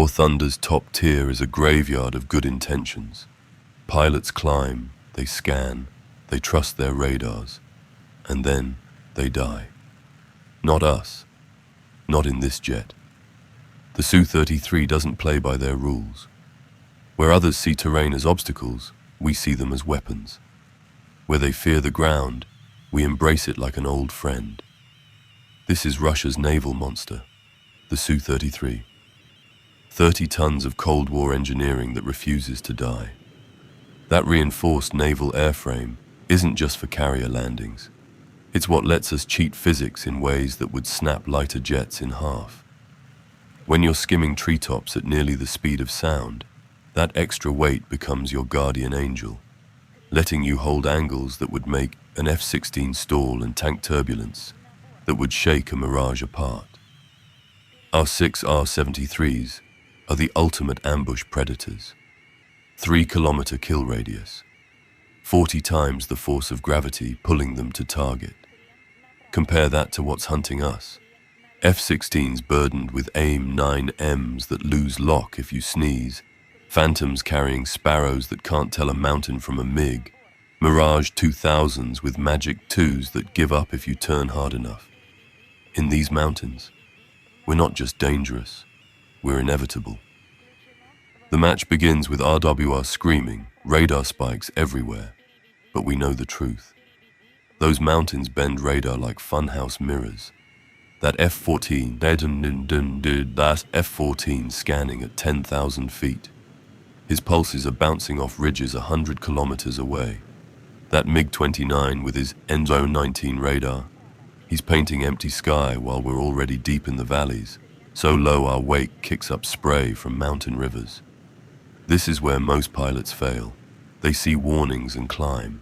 War Thunder's top tier is a graveyard of good intentions. Pilots climb, they scan, they trust their radars, and then they die. Not us. Not in this jet. The Su-33 doesn't play by their rules. Where others see terrain as obstacles, we see them as weapons. Where they fear the ground, we embrace it like an old friend. This is Russia's naval monster, the Su-33. 30 tons of Cold War engineering that refuses to die. That reinforced naval airframe isn't just for carrier landings. It's what lets us cheat physics in ways that would snap lighter jets in half. When you're skimming treetops at nearly the speed of sound, that extra weight becomes your guardian angel, letting you hold angles that would make an F-16 stall and tank turbulence that would shake a Mirage apart. Our 6 R-73s are the ultimate ambush predators. 3-kilometer kill radius, 40 times the force of gravity pulling them to target. Compare that to what's hunting us. F-16s burdened with AMRAAMs that lose lock if you sneeze, Phantoms carrying Sparrows that can't tell a mountain from a MiG, Mirage 2000s with Magic 2s that give up if you turn hard enough. In these mountains, we're not just dangerous, we're inevitable. The match begins with RWR screaming, radar spikes everywhere, but we know the truth. Those mountains bend radar like funhouse mirrors. That F-14, that F-14 scanning at 10,000 feet. His pulses are bouncing off ridges 100 kilometers away. That MiG-29 with his Enzo-19 radar. He's painting empty sky while we're already deep in the valleys, so low our wake kicks up spray from mountain rivers. This is where most pilots fail. They see warnings and climb.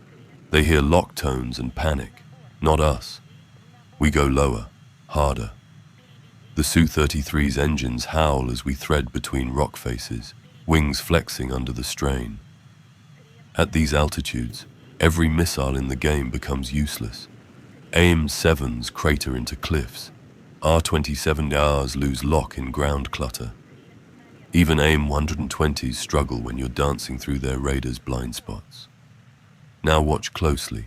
They hear lock tones and panic. Not us. We go lower, harder. The Su-33's engines howl as we thread between rock faces, wings flexing under the strain. At these altitudes, every missile in the game becomes useless. AIM-7s crater into cliffs. R-27Rs lose lock in ground clutter. Even AIM-120s struggle when you're dancing through their radars' blind spots. Now watch closely.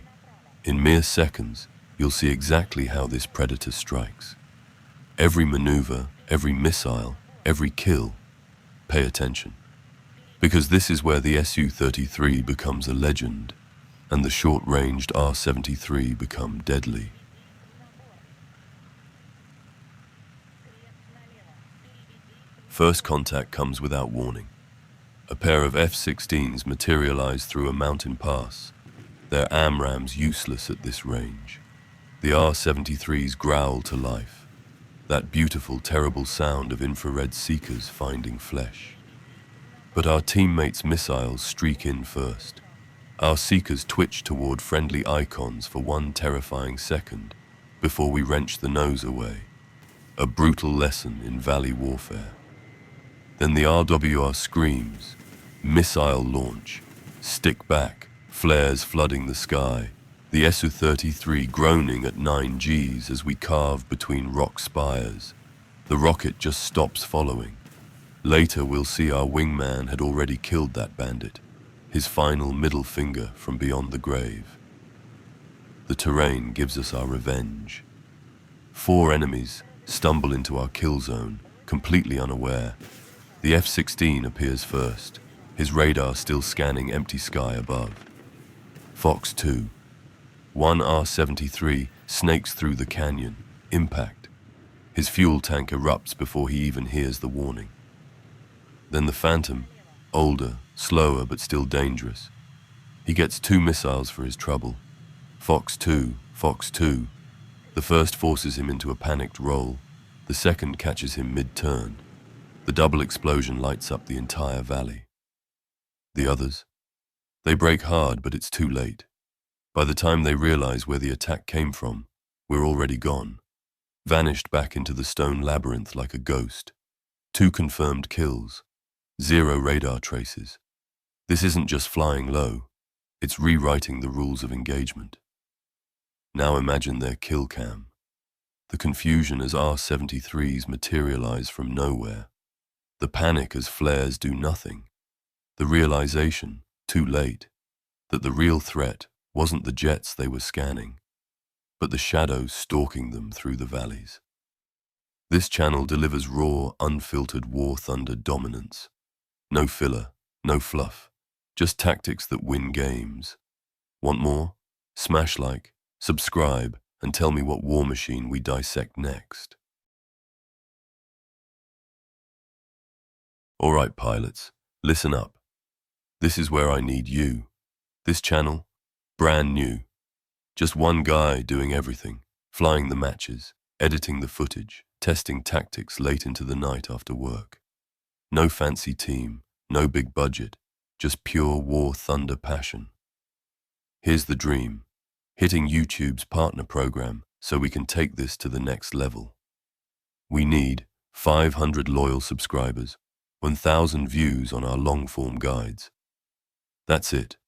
In mere seconds, you'll see exactly how this predator strikes. Every maneuver, every missile, every kill. Pay attention. Because this is where the Su-33 becomes a legend, and the short-ranged R-73 become deadly. First contact comes without warning. A pair of F-16s materialize through a mountain pass, their AMRAAMs useless at this range. The R-73s growl to life, that beautiful, terrible sound of infrared seekers finding flesh. But our teammates' missiles streak in first. Our seekers twitch toward friendly icons for one terrifying second before we wrench the nose away. A brutal lesson in valley warfare. Then the RWR screams, missile launch, stick back, flares flooding the sky, the Su-33 groaning at 9 Gs as we carve between rock spires. The rocket just stops following. Later we'll see our wingman had already killed that bandit, his final middle finger from beyond the grave. The terrain gives us our revenge. 4 enemies stumble into our kill zone, completely unaware. The F-16 appears first, his radar still scanning empty sky above. Fox 2. 1 R-73 snakes through the canyon. Impact. His fuel tank erupts before he even hears the warning. Then the Phantom, older, slower but still dangerous. He gets 2 missiles for his trouble. Fox 2, Fox 2. The first forces him into a panicked roll. The second catches him mid-turn. The double explosion lights up the entire valley. The others? They break hard, but it's too late. By the time they realize where the attack came from, we're already gone. Vanished back into the stone labyrinth like a ghost. 2 confirmed kills. 0 radar traces. This isn't just flying low. It's rewriting the rules of engagement. Now imagine their kill cam. The confusion as R-73s materialize from nowhere. The panic as flares do nothing. The realization, too late, that the real threat wasn't the jets they were scanning, but the shadows stalking them through the valleys. This channel delivers raw, unfiltered war thunder dominance. No filler, no fluff, just tactics that win games. Want more? Smash like, subscribe, and tell me what war machine we dissect next. All right, pilots, listen up. This is where I need you. This channel, brand new. Just one guy doing everything, flying the matches, editing the footage, testing tactics late into the night after work. No fancy team, no big budget, just pure war thunder passion. Here's the dream, hitting YouTube's partner program so we can take this to the next level. We need 500 loyal subscribers, 1,000 views on our long-form guides. That's it.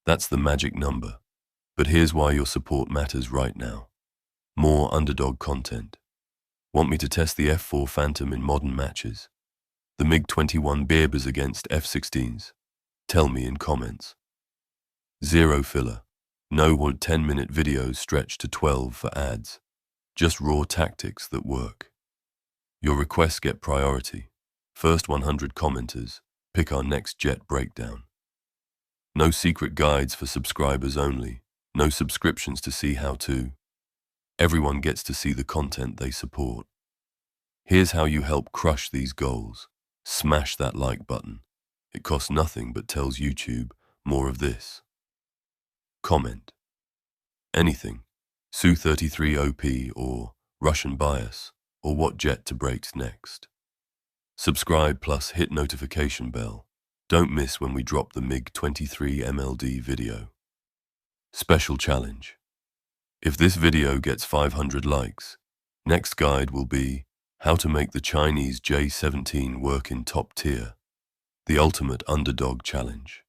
That's the magic number. But here's why your support matters right now. More underdog content. Want me to test the F-4 Phantom in modern matches? The MiG-21 Berbers against F-16s? Tell me in comments. Zero filler. No 10-minute videos stretched to 12 for ads. Just raw tactics that work. Your requests get priority. First 100 commenters pick our next jet breakdown. No secret guides for subscribers only. No subscriptions to see how to. Everyone gets to see the content they support. Here's how you help crush these goals. Smash that like button. It costs nothing but tells YouTube more of this. Comment. Anything. Su-33 OP or Russian bias or what jet to break next. Subscribe plus hit notification bell. Don't miss when we drop the MiG-23 MLD video. Special challenge. If this video gets 500 likes, next guide will be how to make the Chinese J-17 work in top tier, the ultimate underdog challenge.